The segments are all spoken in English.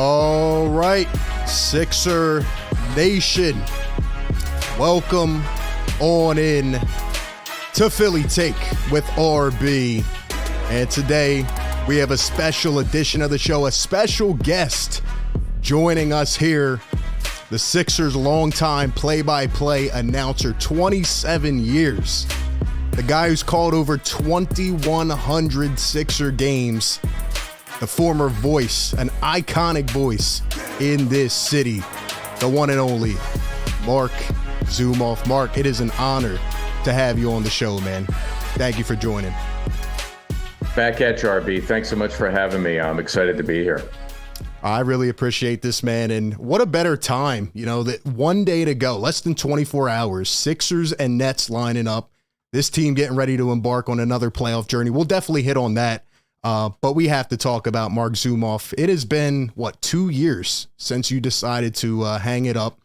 All right, Sixer Nation, welcome on in to Philly Take with RB. And today we have a special edition of the show, a special guest joining us here, the Sixers' longtime play-by-play announcer, 27 years. The guy who's called over 2,100 Sixer games, the former voice, an iconic voice in this city, the one and only Marc Zumoff. Marc, it is an honor to have you on the show, man. Thank you for joining. Back at you, RB. Thanks so much for having me. I'm excited to be here. I really appreciate this, man. And what a better time, that one day to go, less than 24 hours, Sixers and Nets lining up, this team getting ready to embark on another playoff journey. We'll definitely hit on that. But we have to talk about Marc Zumoff. It has been, 2 years since you decided to hang it up.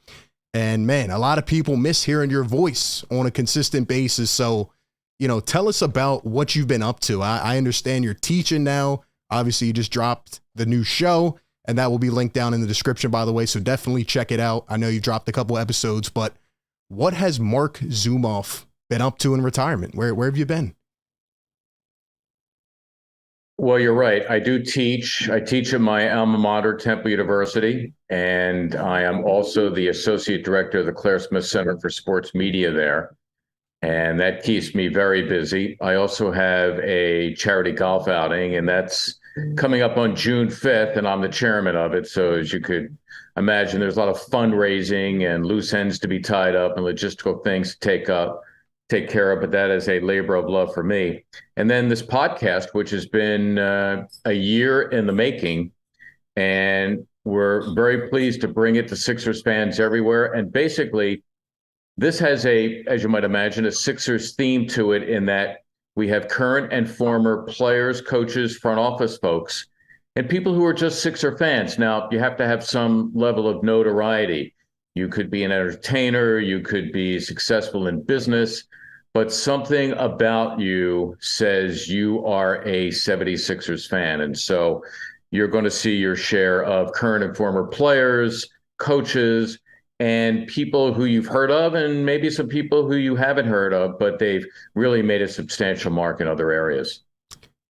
And, man, a lot of people miss hearing your voice on a consistent basis. So, tell us about what you've been up to. I understand you're teaching now. Obviously, you just dropped the new show, and that will be linked down in the description, by the way. So definitely check it out. I know you dropped a couple episodes, but what has Marc Zumoff been up to in retirement? Where have you been? Well, you're right. I do teach. I teach at my alma mater, Temple University, and I am also the associate director of the Claire Smith Center for Sports Media there. And that keeps me very busy. I also have a charity golf outing, and that's coming up on June 5th, and I'm the chairman of it. So as you could imagine, there's a lot of fundraising and loose ends to be tied up and logistical things to take care of, but that is a labor of love for me. And then this podcast, which has been a year in the making, and we're very pleased to bring it to Sixers fans everywhere. And basically, this has as you might imagine, a Sixers theme to it, in that we have current and former players, coaches, front office folks, and people who are just Sixer fans. Now, you have to have some level of notoriety. You could be an entertainer, you could be successful in business, but something about you says you are a 76ers fan. And so you're going to see your share of current and former players, coaches, and people who you've heard of, and maybe some people who you haven't heard of, but they've really made a substantial mark in other areas.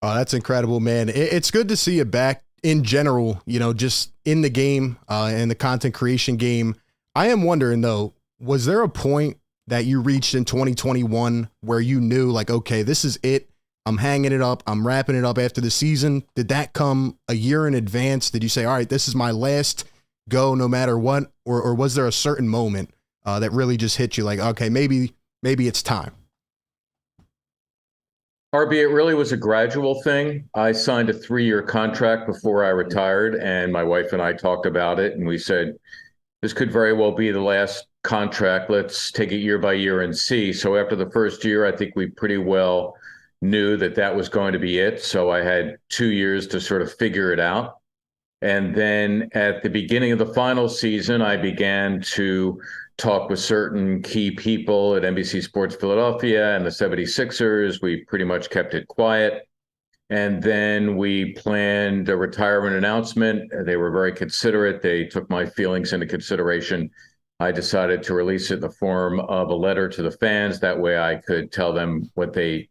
Oh, that's incredible, man. It's good to see you back in general, just in the game, in the content creation game. I am wondering, though, was there a point that you reached in 2021 where you knew, like, okay, this is it. I'm hanging it up. I'm wrapping it up after the season. Did that come a year in advance? Did you say, all right, this is my last go no matter what? Or was there a certain moment that really just hit you like, okay, maybe it's time? RB, it really was a gradual thing. I signed a 3-year contract before I retired, and my wife and I talked about it, and we said, this could very well be the last contract. Let's take it year by year and see. So after the first year, I think we pretty well knew that was going to be it. So I had 2 years to sort of figure it out. And then at the beginning of the final season, I began to talk with certain key people at NBC Sports Philadelphia and the 76ers. We pretty much kept it quiet. And then we planned a retirement announcement. They were very considerate. They took my feelings into consideration. I decided to release it in the form of a letter to the fans. That way I could tell them what they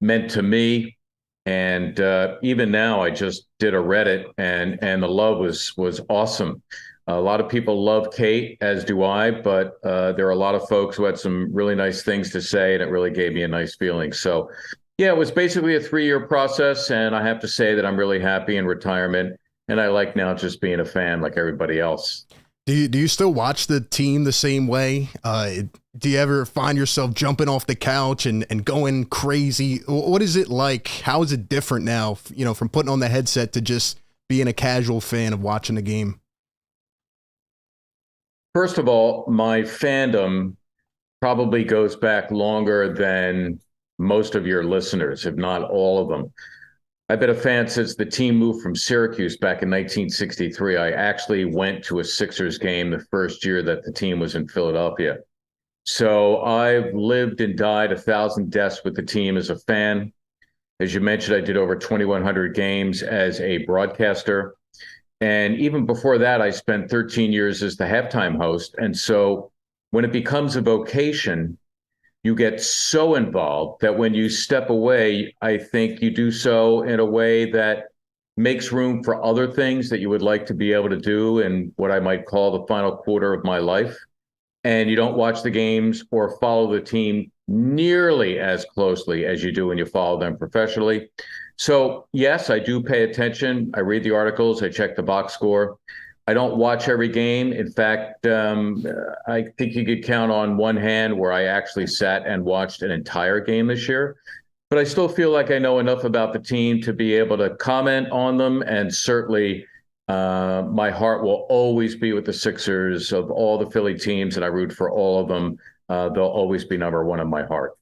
meant to me. And even now, I just did a Reddit, and the love was awesome. A lot of people love Kate, as do I, but there are a lot of folks who had some really nice things to say, and it really gave me a nice feeling. So, yeah, it was basically a 3-year process, and I have to say that I'm really happy in retirement, and I like now just being a fan like everybody else. Do you still watch the team the same way? Do you ever find yourself jumping off the couch and going crazy? What is it like? How is it different now, from putting on the headset to just being a casual fan of watching the game? First of all, my fandom probably goes back longer than most of your listeners, if not all of them. I've been a fan since the team moved from Syracuse back in 1963. I actually went to a Sixers game the first year that the team was in Philadelphia. So I've lived and died 1,000 deaths with the team as a fan. As you mentioned, I did over 2,100 games as a broadcaster. And even before that, I spent 13 years as the halftime host. And so when it becomes a vocation, you get so involved that when you step away, I think you do so in a way that makes room for other things that you would like to be able to do in what I might call the final quarter of my life. And you don't watch the games or follow the team nearly as closely as you do when you follow them professionally. So, yes, I do pay attention. I read the articles, I check the box score. I don't watch every game. In fact, I think you could count on one hand where I actually sat and watched an entire game this year. But I still feel like I know enough about the team to be able to comment on them. And certainly my heart will always be with the Sixers. Of all the Philly teams, and I root for all of them. They'll always be number one in my heart.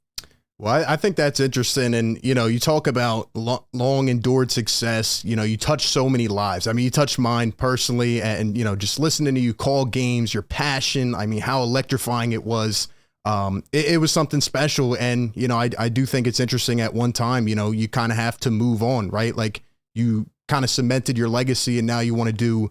Well, I think that's interesting. And, you know, you talk about long endured success. You know, you touch so many lives. I mean, you touch mine personally and, you know, just listening to you call games, your passion. I mean, how electrifying it was. It was something special. And, you know, I do think it's interesting at one time, you know, you kind of have to move on, right? Like you kind of cemented your legacy and now you want to do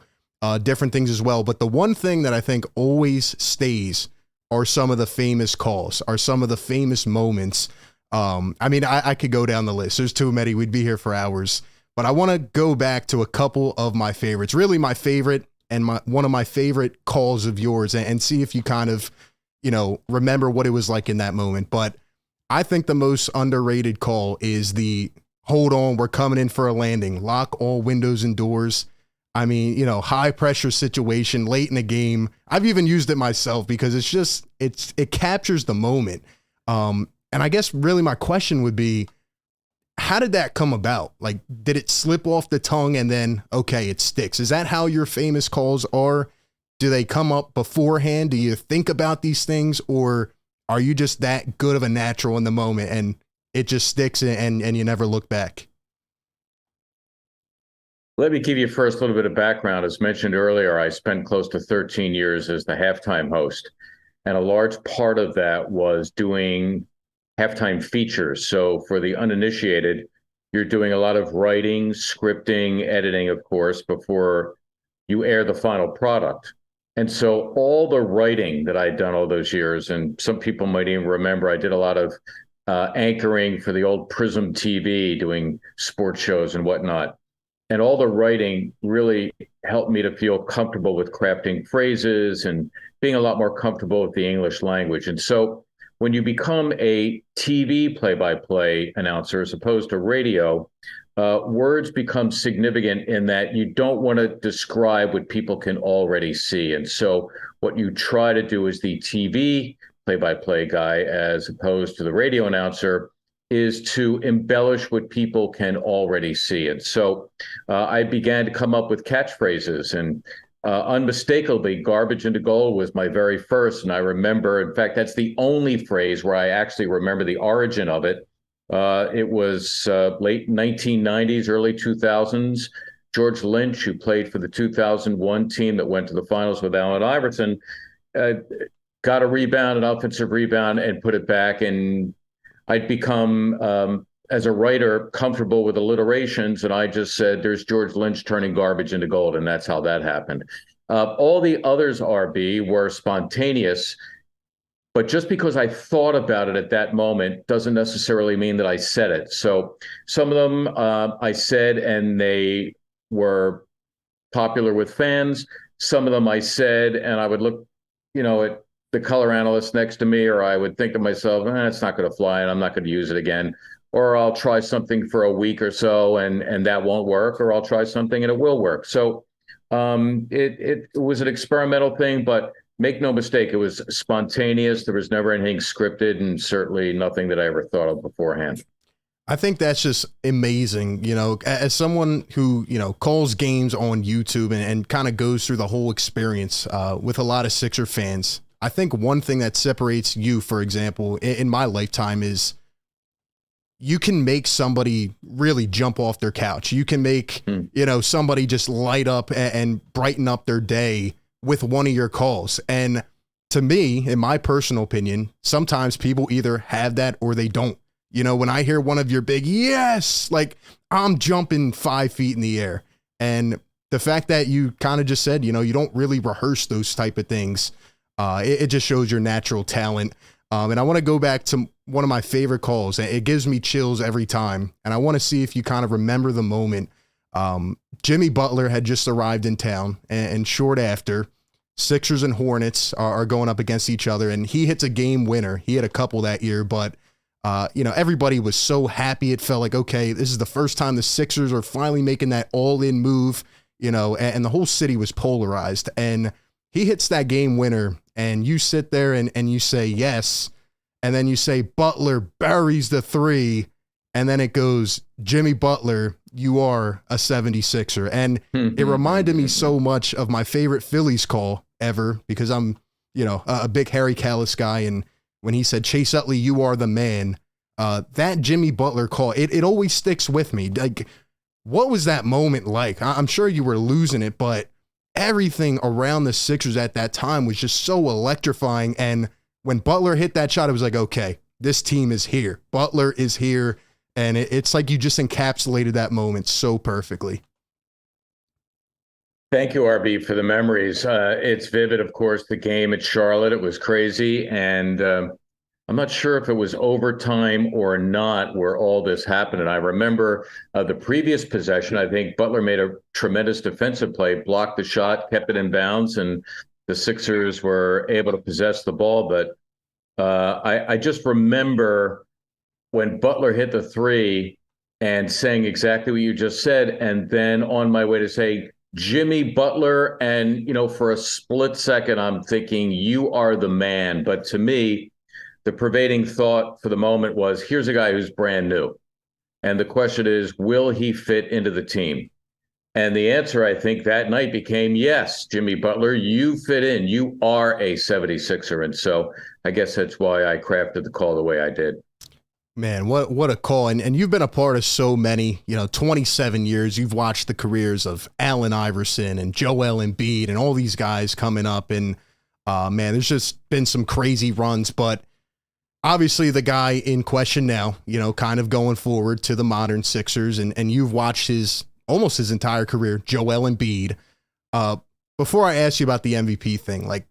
different things as well. But the one thing that I think always stays are some of the famous calls, are some of the famous moments. I mean, I could go down the list. There's too many. We'd be here for hours. But I want to go back to a couple of my favorites, really my favorite and one of my favorite calls of yours and see if you kind of, you know, remember what it was like in that moment. But I think the most underrated call is the hold on, we're coming in for a landing, lock all windows and doors. I mean, you know, high pressure situation late in the game. I've even used it myself because it's just, it captures the moment. And I guess really my question would be, how did that come about? Like, did it slip off the tongue and then, okay, it sticks? Is that how your famous calls are? Do they come up beforehand? Do you think about these things, or are you just that good of a natural in the moment and it just sticks and you never look back? Let me give you first a little bit of background. As mentioned earlier, I spent close to 13 years as the halftime host. And a large part of that was doing halftime features. So for the uninitiated, you're doing a lot of writing, scripting, editing, of course, before you air the final product. And so all the writing that I'd done all those years, and some people might even remember, I did a lot of anchoring for the old Prism TV, doing sports shows and whatnot. And all the writing really helped me to feel comfortable with crafting phrases and being a lot more comfortable with the English language. And so when you become a TV play-by-play announcer as opposed to radio, words become significant in that you don't want to describe what people can already see. And so what you try to do as the TV play-by-play guy, as opposed to the radio announcer, is to embellish what people can already see. And so I began to come up with catchphrases, and unmistakably, garbage into goal was my very first. And I remember, in fact, that's the only phrase where I actually remember the origin of it. It was late 1990s, early 2000s. George Lynch, who played for the 2001 team that went to the finals with Allen Iverson, got a rebound, an offensive rebound, and put it back. And I'd become, as a writer, comfortable with alliterations, and I just said, there's George Lynch turning garbage into gold, and that's how that happened. All the others, RB, were spontaneous, but just because I thought about it at that moment doesn't necessarily mean that I said it. So some of them I said, and they were popular with fans. Some of them I said, and I would look, you know, at the color analyst next to me, or I would think to myself, it's not going to fly and I'm not going to use it again. Or I'll try something for a week or so and that won't work, or I'll try something and it will work. So it was an experimental thing, but make no mistake, it was spontaneous. There was never anything scripted, and certainly nothing that I ever thought of beforehand. I think that's just amazing. You know, as someone who, you know, calls games on YouTube and kind of goes through the whole experience with a lot of Sixer fans, I think one thing that separates you, for example, in my lifetime is you can make somebody really jump off their couch. You can make, you know, somebody just light up and brighten up their day with one of your calls. And to me, in my personal opinion, sometimes people either have that or they don't. You know, when I hear one of your big, yes, like I'm jumping 5 feet in the air. And the fact that you kind of just said, you don't really rehearse those type of things. It just shows your natural talent. And I want to go back to one of my favorite calls. It gives me chills every time. And I want to see if you kind of remember the moment. Jimmy Butler had just arrived in town, and short after, Sixers and Hornets are going up against each other, and he hits a game winner. He had a couple that year, but everybody was so happy. It felt like, okay, this is the first time the Sixers are finally making that all-in move, and the whole city was polarized. And he hits that game winner, and you sit there and you say yes, and then you say Butler buries the three, and then it goes, Jimmy Butler, you are a 76er. And it reminded me so much of my favorite Phillies call ever, because I'm, a big Harry Kalas guy. And when he said, Chase Utley, you are the man, that Jimmy Butler call, it always sticks with me. Like, what was that moment like? I'm sure you were losing it, but everything around the Sixers at that time was just so electrifying. And when Butler hit that shot, it was like, okay, this team is here. Butler is here. And it's like you just encapsulated that moment so perfectly. Thank you, RB, for the memories. It's vivid, of course, the game at Charlotte. It was crazy. And I'm not sure if it was overtime or not where all this happened. And I remember the previous possession, I think Butler made a tremendous defensive play, blocked the shot, kept it in bounds, and the Sixers were able to possess the ball. But I just remember when Butler hit the three and saying exactly what you just said, and then on my way to say, Jimmy Butler, and, for a split second, I'm thinking, you are the man. But to me, the pervading thought for the moment was, here's a guy who's brand new. And the question is, will he fit into the team? And the answer, I think, that night became, yes, Jimmy Butler, you fit in. You are a 76er. And so I guess that's why I crafted the call the way I did. Man, what a call. And you've been a part of so many, 27 years. You've watched the careers of Allen Iverson and Joel Embiid and all these guys coming up. And man, there's just been some crazy runs. But obviously the guy in question now, kind of going forward to the modern Sixers. And you've watched almost his entire career, Joel Embiid. Before I ask you about the MVP thing, like,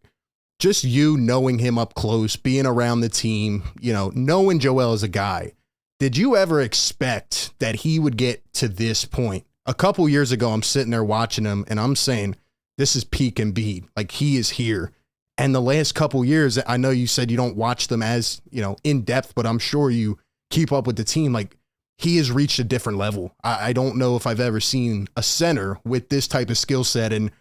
just you knowing him up close, being around the team, knowing Joel as a guy, did you ever expect that he would get to this point? A couple years ago, I'm sitting there watching him and I'm saying, this is peak Embiid. Like, he is here. And the last couple years, I know you said you don't watch them as, in depth, but I'm sure you keep up with the team. Like, he has reached a different level. I don't know if I've ever seen a center with this type of skill set. And,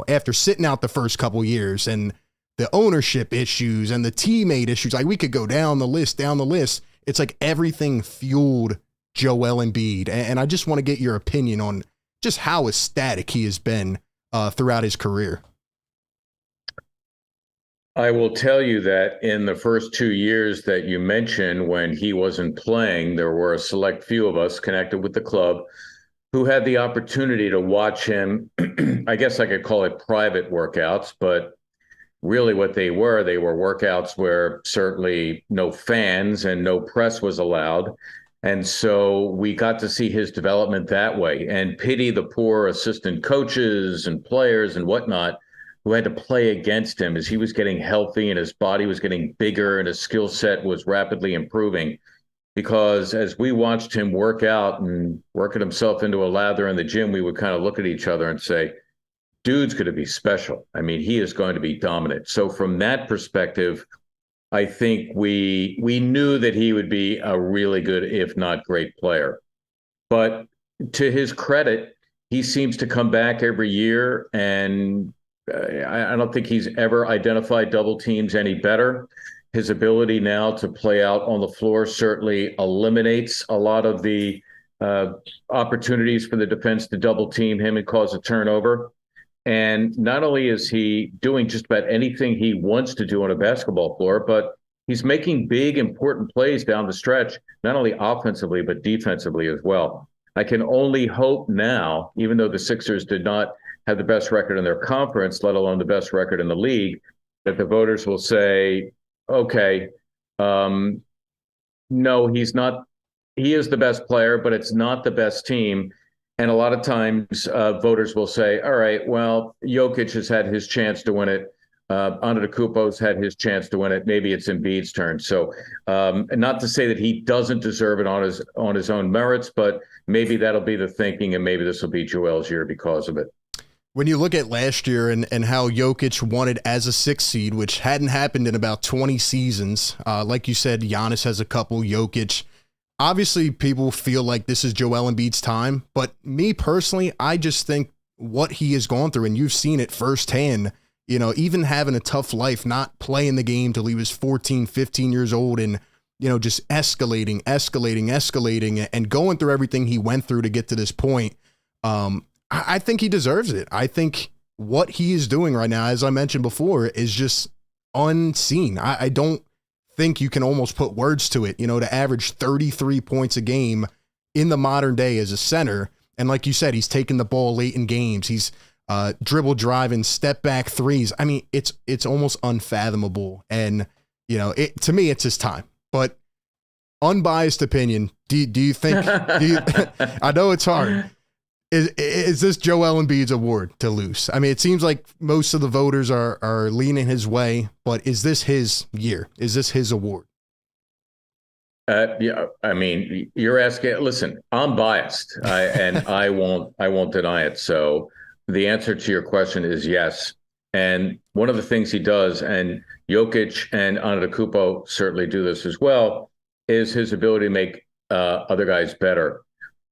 after sitting out the first couple years and the ownership issues and the teammate issues, like, we could go down the list. It's like everything fueled Joel Embiid. And I just want to get your opinion on just how ecstatic he has been throughout his career. I will tell you that in the first 2 years that you mentioned, when he wasn't playing, there were a select few of us connected with the club who had the opportunity to watch him. I guess I could call it private workouts, but really what they were workouts where certainly no fans and no press was allowed. And so we got to see his development that way, and pity the poor assistant coaches and players and whatnot who had to play against him as he was getting healthy and his body was getting bigger and his skill set was rapidly improving. Because as we watched him work out and working himself into a lather in the gym, we would kind of look at each other and say, dude's going to be special. I mean, he is going to be dominant. So from that perspective, I think we knew that he would be a really good, if not great player. But to his credit, he seems to come back every year, and I don't think he's ever identified double teams any better. His ability now to play out on the floor certainly eliminates a lot of the opportunities for the defense to double team him and cause a turnover. And not only is he doing just about anything he wants to do on a basketball floor, but he's making big, important plays down the stretch, not only offensively, but defensively as well. I can only hope now, even though the Sixers did not have the best record in their conference, let alone the best record in the league, that the voters will say, okay, no, he's not. He is the best player, but it's not the best team. And a lot of times voters will say, all right, well, Jokic has had his chance to win it. Antetokounmpo's had his chance to win it. Maybe it's Embiid's turn. So, not to say that he doesn't deserve it on his own merits, but maybe that'll be the thinking, and maybe this will be Joel's year because of it. When you look at last year and how Jokic won it as a 6th seed, which hadn't happened in about 20 seasons, like you said, Giannis has a couple, Jokic. Obviously, people feel like this is Joel Embiid's time, but me personally, I just think what he has gone through, and you've seen it firsthand, you know, even having a tough life, not playing the game till he was 14, 15 years old, and, you know, just escalating, and going through everything he went through to get to this point. I think he deserves it. I think what he is doing right now, as I mentioned before, is just unseen. I don't think you can almost put words to it, you know, to average 33 points a game in the modern day as a center. And like you said, he's taking the ball late in games. He's dribble driving, step back threes. I mean, it's almost unfathomable. And, you know, to me, it's his time. But unbiased opinion, do you think, I know it's hard. Is this Joel Embiid's award to lose? I mean, it seems like most of the voters are leaning his way, but is this his year? Is this his award? Yeah, I mean, you're asking. Listen, I'm biased, and I won't deny it. So the answer to your question is yes. And one of the things he does, and Jokic and Antetokounmpo certainly do this as well, is his ability to make other guys better.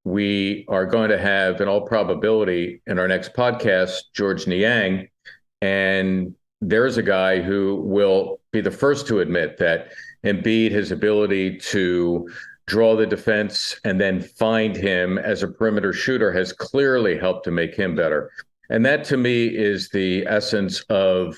We are going to have, in all probability, in our next podcast, George Niang, and there's a guy who will be the first to admit that Embiid, his ability to draw the defense and then find him as a perimeter shooter, has clearly helped to make him better. And that, to me, is the essence of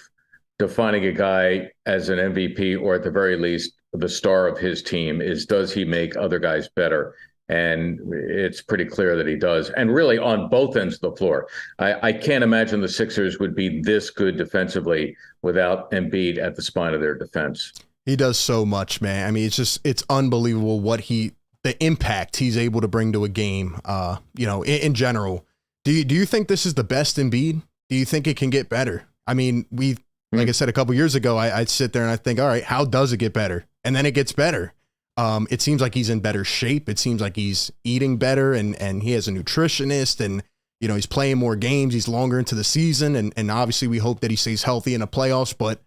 defining a guy as an MVP, or at the very least, the star of his team, is does he make other guys better? And it's pretty clear that he does. And really on both ends of the floor. I can't imagine the Sixers would be this good defensively without Embiid at the spine of their defense. He does so much, man. I mean, it's unbelievable the impact he's able to bring to a game, you know, in general. Do you think this is the best Embiid? Do you think it can get better? I mean, like I said, a couple years ago, I'd sit there and I think, all right, how does it get better? And then it gets better. It seems like he's in better shape. It seems like he's eating better, and he has a nutritionist, and, you know, he's playing more games. He's longer into the season. And obviously we hope that he stays healthy in the playoffs, but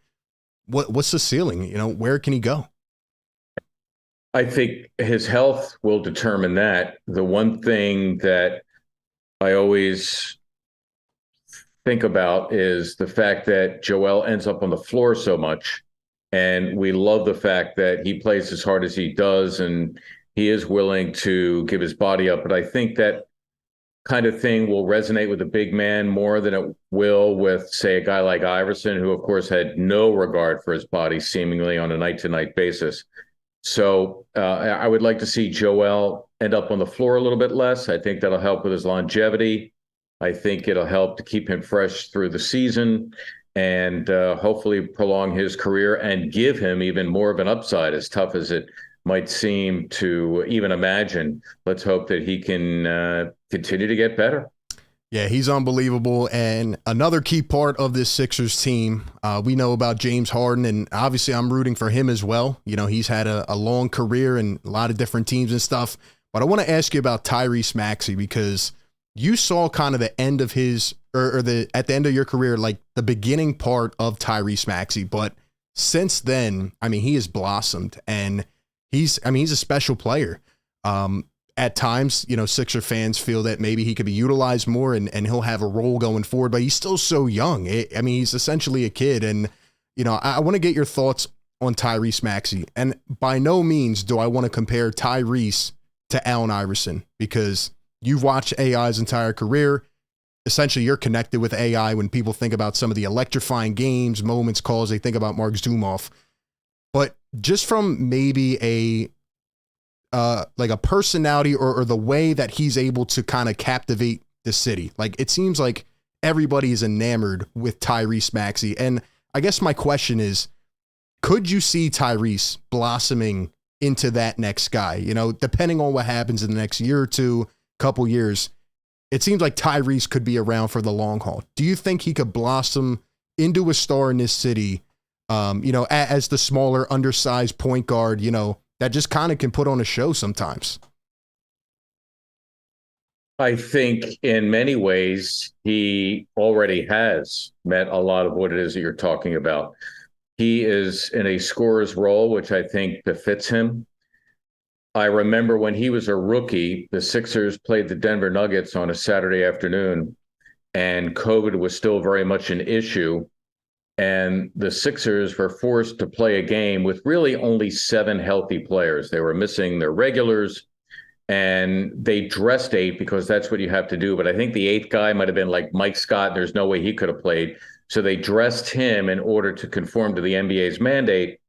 what's the ceiling? You know, where can he go? I think his health will determine that. The one thing that I always think about is the fact that Joel ends up on the floor so much. And we love the fact that he plays as hard as he does, and he is willing to give his body up. But I think that kind of thing will resonate with a big man more than it will with, say, a guy like Iverson, who, of course, had no regard for his body seemingly on a night-to-night basis. So I would like to see Joel end up on the floor a little bit less. I think that'll help with his longevity. I think it'll help to keep him fresh through the season, and hopefully prolong his career and give him even more of an upside, as tough as it might seem to even imagine. Let's hope that he can continue to get better. Yeah, he's unbelievable. And another key part of this Sixers team, we know about James Harden, and obviously I'm rooting for him as well. You know, he's had a long career and a lot of different teams and stuff. But I want to ask you about Tyrese Maxey, because you saw kind of the end of his, at the end of your career, like the beginning part of Tyrese Maxey. But since then, I mean, he has blossomed, and he's a special player. At times, you know, Sixer fans feel that maybe he could be utilized more and he'll have a role going forward, but he's still so young. I mean, he's essentially a kid. And, you know, I want to get your thoughts on Tyrese Maxey. And by no means do I want to compare Tyrese to Allen Iverson, because you've watched AI's entire career. Essentially, you're connected with AI. When people think about some of the electrifying games, moments, calls, they think about Marc Zumoff. But just from maybe like a personality or the way that he's able to kind of captivate the city, like it seems like everybody is enamored with Tyrese Maxey. And I guess my question is, could you see Tyrese blossoming into that next guy? You know, depending on what happens in the next year or two, couple years, it seems like Tyrese could be around for the long haul. Do you think he could blossom into a star in this city, as the smaller, undersized point guard, that just kind of can put on a show sometimes? I think in many ways, he already has met a lot of what it is that you're talking about. He is in a scorer's role, which I think befits him. I remember when he was a rookie, the Sixers played the Denver Nuggets on a Saturday afternoon, and COVID was still very much an issue. And the Sixers were forced to play a game with really only 7 healthy players. They were missing their regulars, and they dressed 8 because that's what you have to do. But I think the 8th guy might have been like Mike Scott. There's no way he could have played. So they dressed him in order to conform to the NBA's mandate.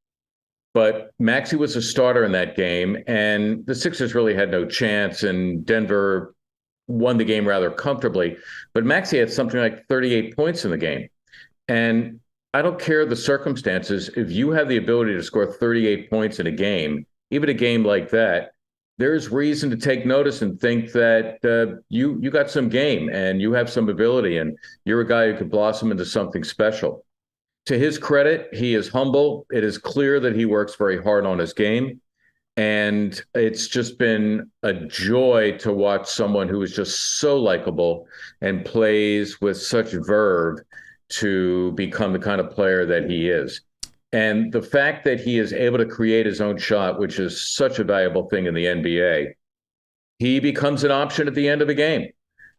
But Maxey was a starter in that game, and the Sixers really had no chance, and Denver won the game rather comfortably. But Maxey had something like 38 points in the game. And I don't care the circumstances. If you have the ability to score 38 points in a game, even a game like that, there's reason to take notice and think that you got some game and you have some ability and you're a guy who could blossom into something special. To his credit, he is humble. It is clear that he works very hard on his game. And it's just been a joy to watch someone who is just so likable and plays with such verve to become the kind of player that he is. And the fact that he is able to create his own shot, which is such a valuable thing in the NBA, he becomes an option at the end of the game.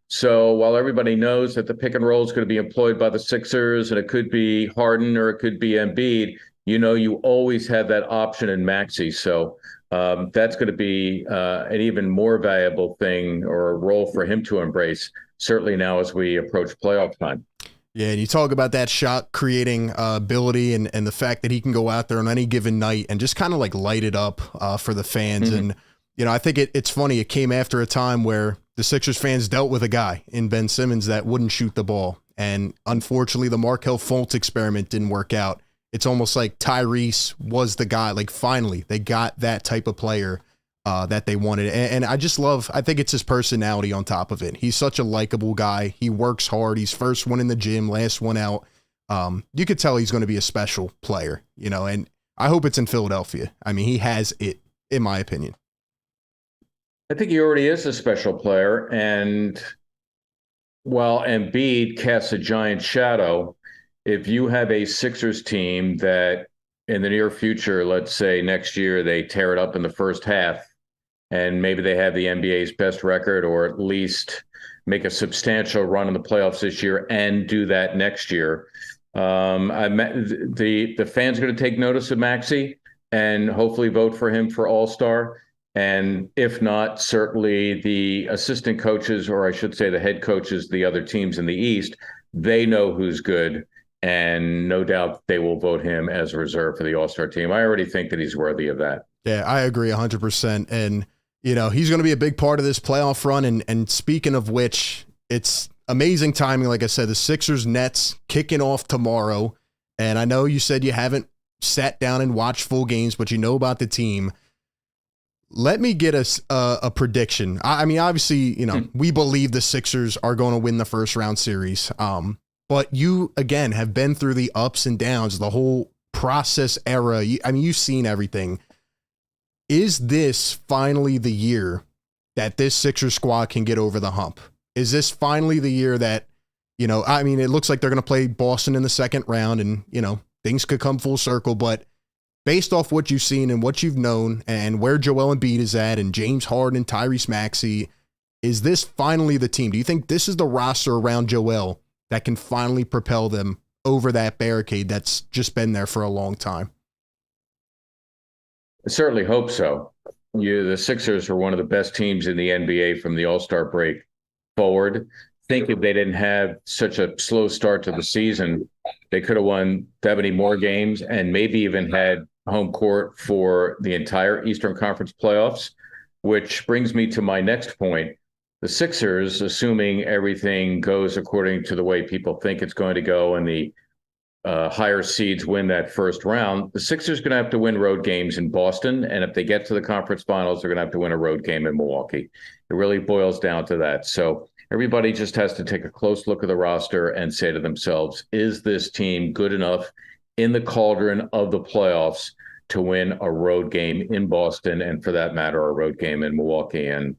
So while everybody knows that the pick and roll is going to be employed by the Sixers and it could be Harden or it could be Embiid, you always have that option in Maxey. So that's going to be an even more valuable thing or a role for him to embrace, certainly now as we approach playoff time. Yeah, and you talk about that shot creating ability and the fact that he can go out there on any given night and just kind of like light it up for the fans. Mm-hmm. And, I think it's funny. It came after a time where the Sixers fans dealt with a guy in Ben Simmons that wouldn't shoot the ball. And unfortunately, the Markelle Fultz experiment didn't work out. It's almost like Tyrese was the guy. Like, finally, they got that type of player that they wanted. And I think it's his personality on top of it. He's such a likable guy. He works hard. He's first one in the gym, last one out. You could tell he's going to be a special player, and I hope it's in Philadelphia. I mean, he has it, in my opinion. I think he already is a special player. And while Embiid casts a giant shadow, if you have a Sixers team that in the near future, let's say next year, they tear it up in the first half, and maybe they have the NBA's best record or at least make a substantial run in the playoffs this year and do that next year. The fans are going to take notice of Maxey and hopefully vote for him for All-Star. And if not, certainly the assistant coaches, or I should say the head coaches, the other teams in the East, they know who's good. And no doubt they will vote him as a reserve for the All-Star team. I already think that he's worthy of that. Yeah, I agree 100%. And, he's going to be a big part of this playoff run. And speaking of which, it's amazing timing. Like I said, the Sixers Nets kicking off tomorrow. And I know you said you haven't sat down and watched full games, but you know about the team. Let me get us a prediction. I mean, obviously, we believe the Sixers are going to win the first round series. But you, again, have been through the ups and downs, the whole process era. You've seen everything. Is this finally the year that this Sixers squad can get over the hump? Is this finally the year that, it looks like they're going to play Boston in the second round and, things could come full circle. But based off what you've seen and what you've known and where Joel Embiid is at and James Harden and Tyrese Maxey, is this finally the team? Do you think this is the roster around Joel that can finally propel them over that barricade that's just been there for a long time? I certainly hope so. The Sixers are one of the best teams in the NBA from the All-Star break forward. I think if they didn't have such a slow start to the season, they could have won 70 more games and maybe even had home court for the entire Eastern Conference playoffs, which brings me to my next point. The Sixers, assuming everything goes according to the way people think it's going to go and the higher seeds win that first round, the Sixers are going to have to win road games in Boston. And if they get to the conference finals, they're going to have to win a road game in Milwaukee. It really boils down to that. So Everybody just has to take a close look at the roster and say to themselves, is this team good enough in the cauldron of the playoffs to win a road game in Boston, and for that matter, a road game in Milwaukee? And,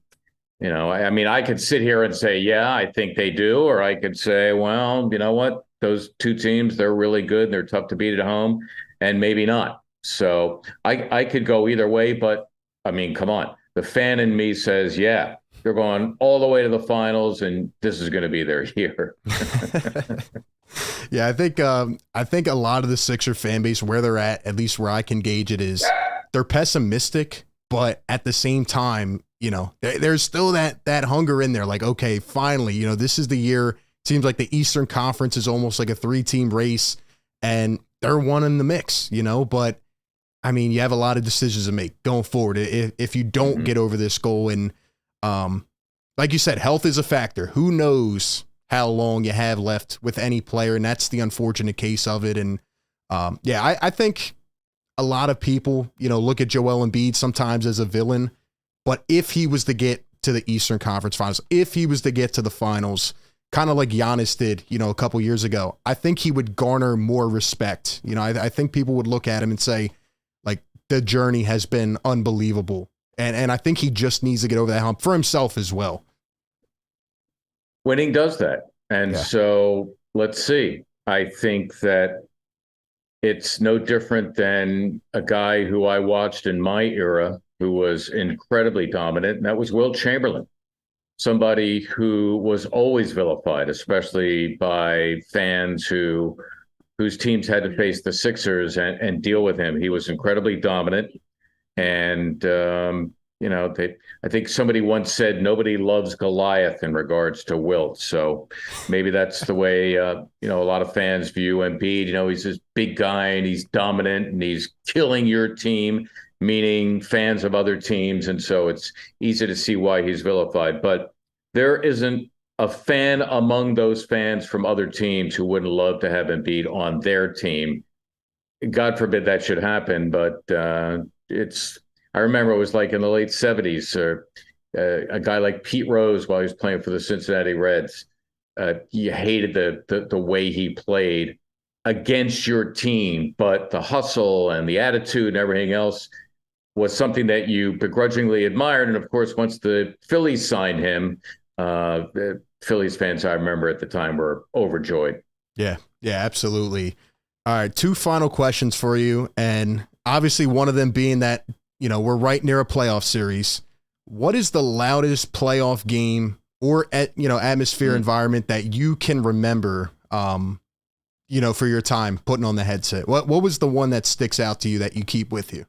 I mean, I could sit here and say, yeah, I think they do, or I could say, well, you know what? Those two teams, they're really good. They're tough to beat at home, and maybe not. So I could go either way, but I mean, come on. The fan in me says, yeah, they're going all the way to the finals, and this is going to be their year. Yeah, I think a lot of the Sixer fan base, where they're at least where I can gauge it, is they're pessimistic, but at the same time, there's still that hunger in there. Like, okay, finally, this is the year. Seems like the Eastern Conference is almost like a 3-team race, and they're one in the mix, but I mean, you have a lot of decisions to make going forward. If you don't get over this goal, and like you said, health is a factor. Who knows how long you have left with any player, and that's the unfortunate case of it. And I think a lot of people, look at Joel Embiid sometimes as a villain, but if he was to get to the Eastern Conference Finals, if he was to get to the finals, kind of like Giannis did, a couple years ago, I think he would garner more respect. I think people would look at him and say, like, the journey has been unbelievable. And I think he just needs to get over that hump for himself as well. Winning does that. And so let's see. I think that it's no different than a guy who I watched in my era who was incredibly dominant, and that was Wilt Chamberlain. Somebody who was always vilified, especially by fans whose teams had to face the Sixers and deal with him. He was incredibly dominant. And, I think somebody once said nobody loves Goliath in regards to Wilt. So maybe that's the way, a lot of fans view Embiid. He's this big guy and he's dominant and he's killing your team, meaning fans of other teams. And so it's easy to see why he's vilified. But there isn't a fan among those fans from other teams who wouldn't love to have Embiid on their team. God forbid that should happen, but I remember it was like in the late 70s, or a guy like Pete Rose, while he was playing for the Cincinnati Reds, you hated the way he played against your team, but the hustle and the attitude and everything else was something that you begrudgingly admired. And of course, once the Phillies signed him, the Phillies fans, I remember at the time, were overjoyed. Yeah, absolutely. All right, 2 final questions for you. And obviously one of them being that, we're right near a playoff series. What is the loudest playoff game or atmosphere environment that you can remember, for your time putting on the headset? What was the one that sticks out to you that you keep with you?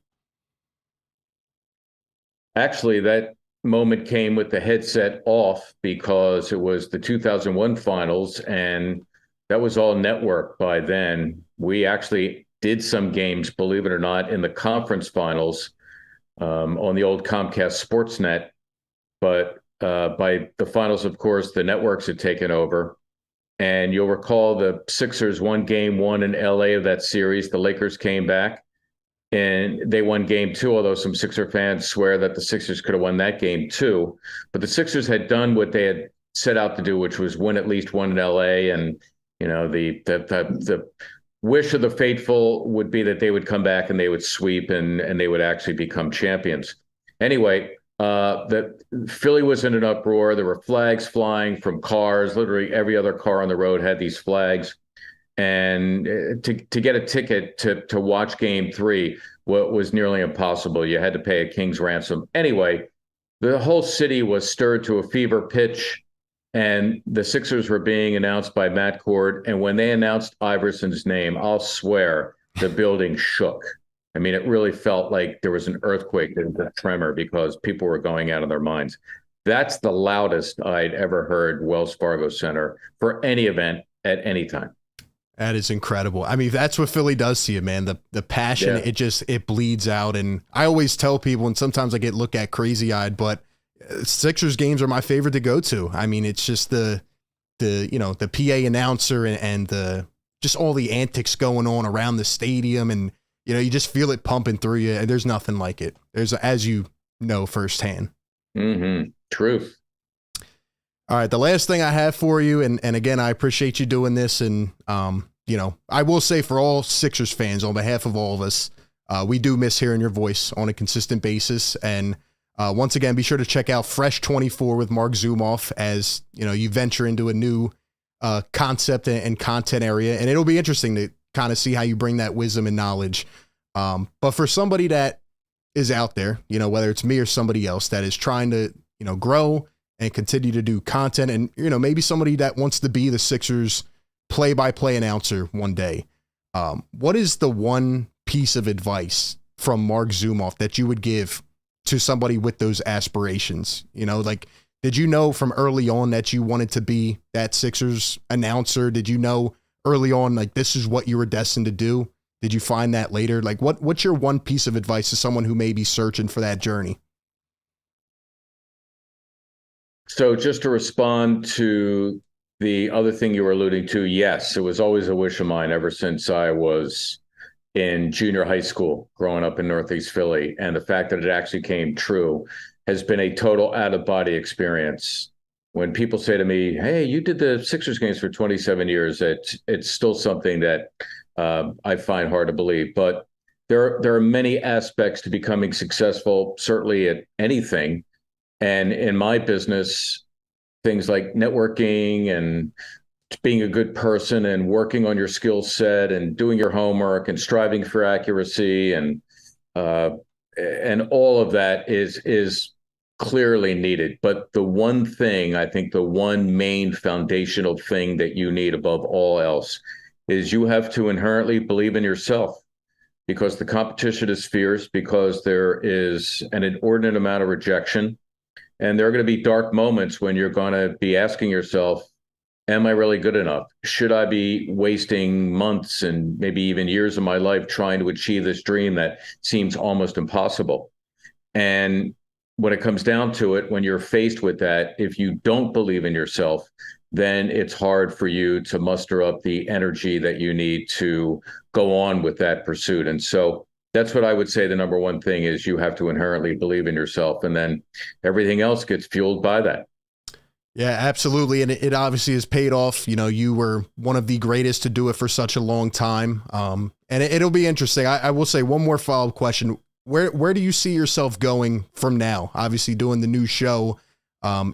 Actually, that moment came with the headset off because it was the 2001 finals, and that was all network by then. We actually did some games, believe it or not, in the conference finals on the old Comcast Sportsnet. But by the finals, of course, the networks had taken over. And you'll recall the Sixers won game 1 in LA of that series. The Lakers came back and they won game 2, although some Sixer fans swear that the Sixers could have won that game too. But the Sixers had done what they had set out to do, which was win at least one in LA. And, the wish of the faithful would be that they would come back and they would sweep and they would actually become champions. Anyway, the Philly was in an uproar. There were flags flying from cars. Literally every other car on the road had these flags. And to get a ticket to watch game 3 was nearly impossible. You had to pay a king's ransom. Anyway, the whole city was stirred to a fever pitch. And the Sixers were being announced by Matt Cord. And when they announced Iverson's name, I'll swear the building shook. I mean, it really felt like there was an earthquake, there was a tremor, because people were going out of their minds. That's the loudest I'd ever heard Wells Fargo Center for any event at any time. That is incredible. I mean, that's what Philly does to you, man. The passion, it bleeds out. And I always tell people, and sometimes I get looked at crazy-eyed, but Sixers games are my favorite to go to. I mean, it's just the PA announcer and the just all the antics going on around the stadium, and you just feel it pumping through you. And there's nothing like it. There's, as you know firsthand. Truth. All right, the last thing I have for you, and again, I appreciate you doing this, and I will say for all Sixers fans, on behalf of all of us, we do miss hearing your voice on a consistent basis, and once again, be sure to check out Fresh 24 with Marc Zumoff as you venture into a new concept and content area, and it'll be interesting to kind of see how you bring that wisdom and knowledge. But for somebody that is out there, whether it's me or somebody else that is trying to grow and continue to do content, and maybe somebody that wants to be the Sixers play-by-play announcer one day, what is the one piece of advice from Marc Zumoff that you would give to somebody with those aspirations? Did you know from early on that you wanted to be that Sixers announcer? Did you know early on, this is what you were destined to do? Did you find that later? What's your one piece of advice to someone who may be searching for that journey? So just to respond to the other thing you were alluding to, yes, it was always a wish of mine ever since I was in junior high school, growing up in Northeast Philly. And the fact that it actually came true has been a total out-of-body experience. When people say to me, hey, you did the Sixers games for 27 years, it's still something that I find hard to believe. But there are many aspects to becoming successful, certainly at anything. And in my business, things like networking and being a good person and working on your skill set and doing your homework and striving for accuracy and all of that is clearly needed. But the one thing, I think the one main foundational thing that you need above all else is you have to inherently believe in yourself, because the competition is fierce, because there is an inordinate amount of rejection. And there are going to be dark moments when you're going to be asking yourself, am I really good enough? Should I be wasting months and maybe even years of my life trying to achieve this dream that seems almost impossible? And when it comes down to it, when you're faced with that, if you don't believe in yourself, then it's hard for you to muster up the energy that you need to go on with that pursuit. And so that's what I would say the number one thing is: you have to inherently believe in yourself, and then everything else gets fueled by that. Yeah, absolutely. And it obviously has paid off. You were one of the greatest to do it for such a long time. And it'll be interesting. I will say one more follow-up question. Where do you see yourself going from now? Obviously doing the new show.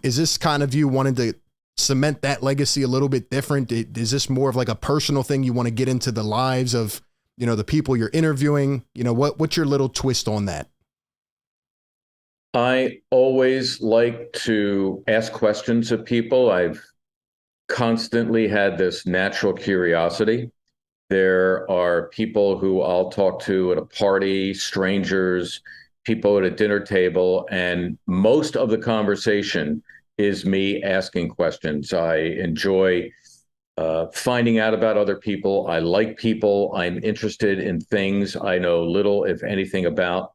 Is this kind of you wanting to cement that legacy a little bit different? Is this more of a personal thing? You want to get into the lives of, the people you're interviewing? What's your little twist on that? I always like to ask questions of people. I've constantly had this natural curiosity. There are people who I'll talk to at a party, strangers, people at a dinner table, and most of the conversation is me asking questions. I enjoy finding out about other people. I like people. I'm interested in things I know little, if anything, about.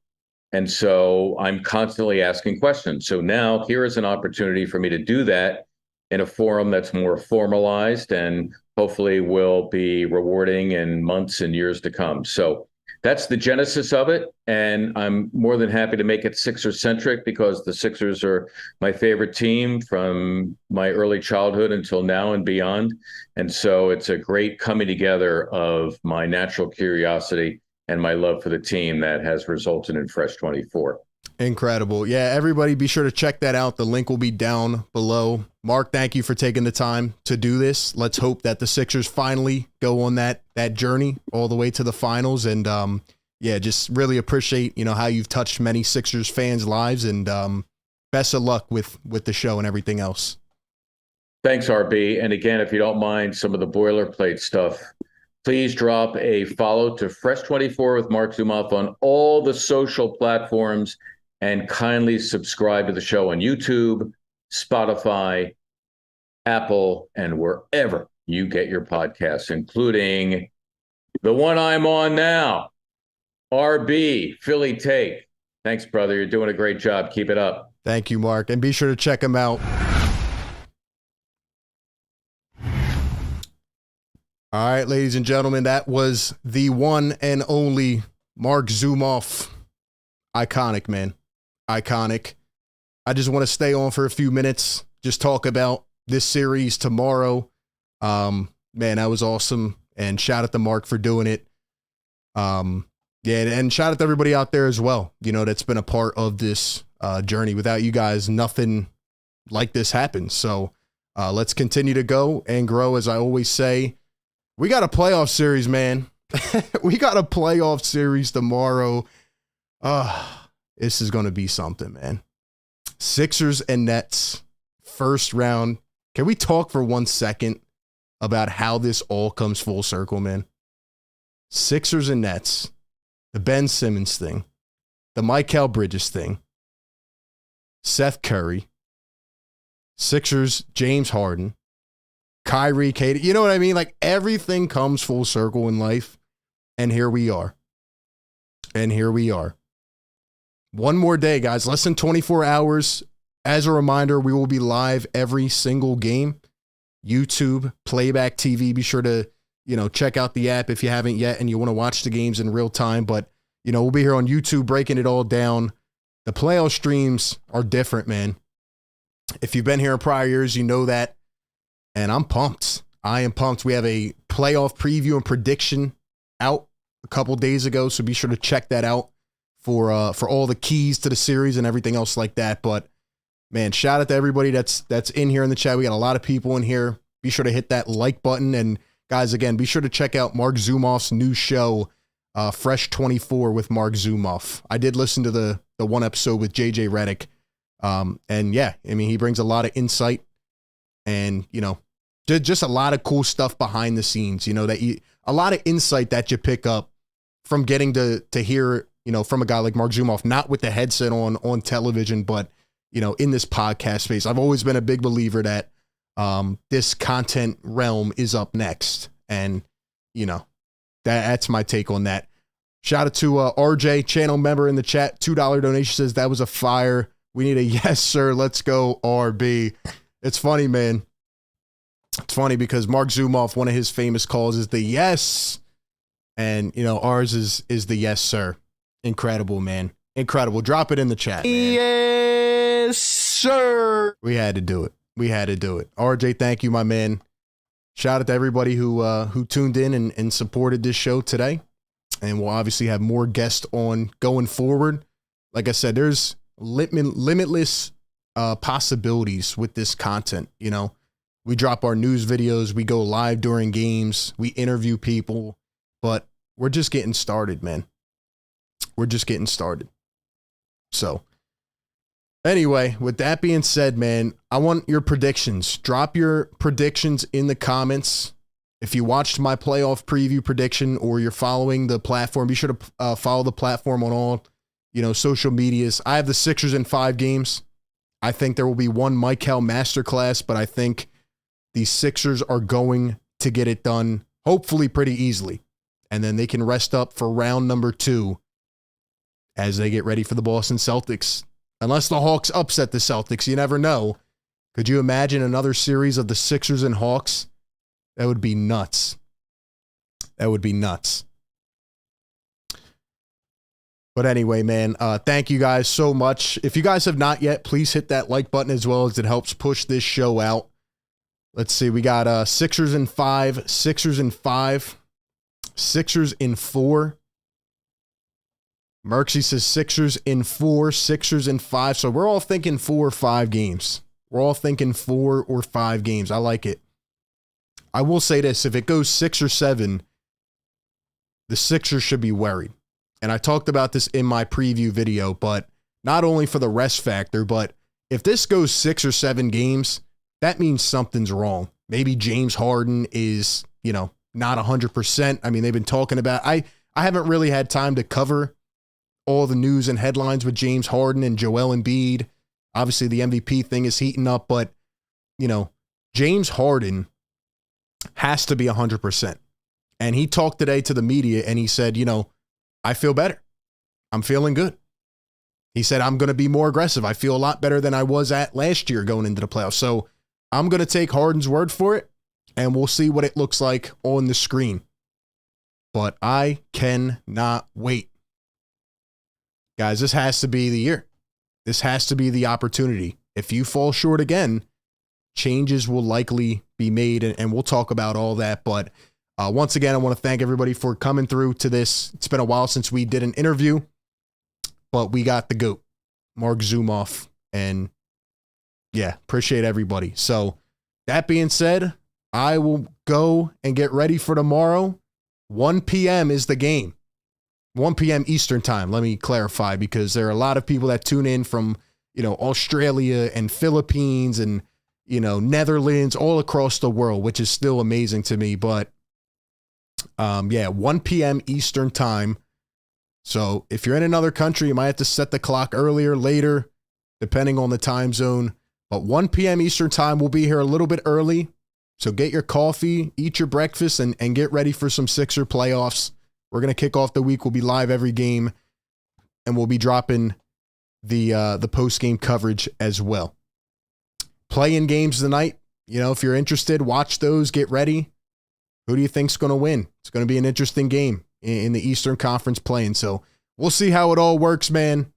And so I'm constantly asking questions. So now here is an opportunity for me to do that in a forum that's more formalized and hopefully will be rewarding in months and years to come. So that's the genesis of it. And I'm more than happy to make it Sixers-centric, because the Sixers are my favorite team from my early childhood until now and beyond. And so it's a great coming together of my natural curiosity and my love for the team that has resulted in Fresh 24. Incredible. Yeah, everybody be sure to check that out. The link will be down below. Marc, thank you for taking the time to do this. Let's hope that the Sixers finally go on that journey all the way to the finals. And just really appreciate, how you've touched many Sixers fans' lives, and best of luck with the show and everything else. Thanks, RB. And again, if you don't mind some of the boilerplate stuff, please drop a follow to Fresh 24 with Marc Zumoff on all the social platforms, and kindly subscribe to the show on YouTube, Spotify, Apple, and wherever you get your podcasts, including the one I'm on now, RB, Philly Take. Thanks, brother. You're doing a great job. Keep it up. Thank you, Marc. And be sure to check him out. All right, ladies and gentlemen, that was the one and only Marc Zumoff. Iconic, man. Iconic. I just want to stay on for a few minutes, just talk about this series tomorrow. Man, that was awesome. And shout out to Marc for doing it. Yeah, and shout out to everybody out there as well, that's been a part of this journey. Without you guys, nothing like this happens. So let's continue to go and grow. As I always say, we got a playoff series, man. We got a playoff series tomorrow. This is going to be something, man. Sixers and Nets, first round. Can we talk for 1 second about how this all comes full circle, man? Sixers and Nets, the Ben Simmons thing, the Mikal Bridges thing, Seth Curry, Sixers, James Harden, Kyrie, Katie. You know what I mean? Like, everything comes full circle in life. And here we are. One more day, guys. Less than 24 hours. As a reminder, we will be live every single game. YouTube, Playback TV. Be sure to, check out the app if you haven't yet and you want to watch the games in real time. But, we'll be here on YouTube breaking it all down. The playoff streams are different, man. If you've been here in prior years, you know that. And I'm pumped. I am pumped. We have a playoff preview and prediction out a couple days ago, so be sure to check that out for all the keys to the series and everything else like that. But man, shout out to everybody that's in here in the chat. We got a lot of people in here. Be sure to hit that like button. And guys, again, be sure to check out Marc Zumoff's new show, Fresh 24 with Marc Zumoff. I did listen to the one episode with JJ Redick. And yeah, I mean, he brings a lot of insight and, just a lot of cool stuff behind the scenes, a lot of insight that you pick up from getting to hear, from a guy like Marc Zumoff, not with the headset on television, but, in this podcast space. I've always been a big believer that this content realm is up next. And, that's my take on that. Shout out to RJ, channel member in the chat, $2 donation, says that was a fire. We need a yes, sir. Let's go, RB. It's funny, man. It's funny because Marc Zumoff, one of his famous calls is the yes. And, ours is the yes, sir. Incredible, man. Incredible. Drop it in the chat, man. Yes, sir. We had to do it. RJ, thank you, my man. Shout out to everybody who tuned in and supported this show today. And we'll obviously have more guests on going forward. Like I said, there's limitless possibilities with this content. We drop our news videos, we go live during games, we interview people, but we're just getting started, man. We're just getting started. So anyway, with that being said, man, I want your predictions. Drop your predictions in the comments. If you watched my playoff preview prediction or you're following the platform, be sure to follow the platform on all social medias. I have the Sixers in 5 games. I think there will be one Mikal masterclass, but I think the Sixers are going to get it done, hopefully pretty easily. And then they can rest up for round number 2 as they get ready for the Boston Celtics. Unless the Hawks upset the Celtics, you never know. Could you imagine another series of the Sixers and Hawks? That would be nuts. But anyway, man, thank you guys so much. If you guys have not yet, please hit that like button as well, as it helps push this show out. Let's see. We got Sixers in 5, Sixers in 5, Sixers in 4. Merksy says Sixers in 4, Sixers in 5. So we're all thinking 4 or 5 games. We're all thinking 4 or 5 games. I like it. I will say this. If it goes 6 or 7, the Sixers should be worried. And I talked about this in my preview video, but not only for the rest factor, but if this goes 6 or 7 games, that means something's wrong. Maybe James Harden is, not 100%. I mean, they've been talking about, I haven't really had time to cover all the news and headlines with James Harden and Joel Embiid. Obviously the MVP thing is heating up, but James Harden has to be 100%. And he talked today to the media and he said, I feel better. I'm feeling good. He said, I'm going to be more aggressive. I feel a lot better than I was at last year going into the playoffs. So I'm going to take Harden's word for it, and we'll see what it looks like on the screen. But I cannot wait. Guys, this has to be the year. This has to be the opportunity. If you fall short again, changes will likely be made, and we'll talk about all that. But once again, I want to thank everybody for coming through to this. It's been a while since we did an interview, but we got the GOAT, Marc Zumoff, and yeah, appreciate everybody. So that being said, I will go and get ready for tomorrow. 1 p.m. is the game. 1 p.m. Eastern time. Let me clarify, because there are a lot of people that tune in from, Australia and Philippines and, Netherlands, all across the world, which is still amazing to me. But 1 p.m. Eastern time. So if you're in another country, you might have to set the clock earlier, later, depending on the time zone. But 1 p.m. Eastern time, we'll be here a little bit early. So get your coffee, eat your breakfast, and get ready for some Sixer playoffs. We're going to kick off the week. We'll be live every game, and we'll be dropping the post-game coverage as well. Play-in games tonight. If you're interested, watch those. Get ready. Who do you think's going to win? It's going to be an interesting game in the Eastern Conference play-in. So we'll see how it all works, man.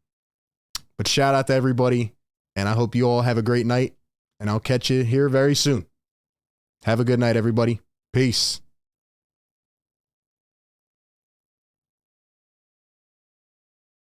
But shout out to everybody, and I hope you all have a great night, and I'll catch you here very soon. Have a good night, everybody. Peace.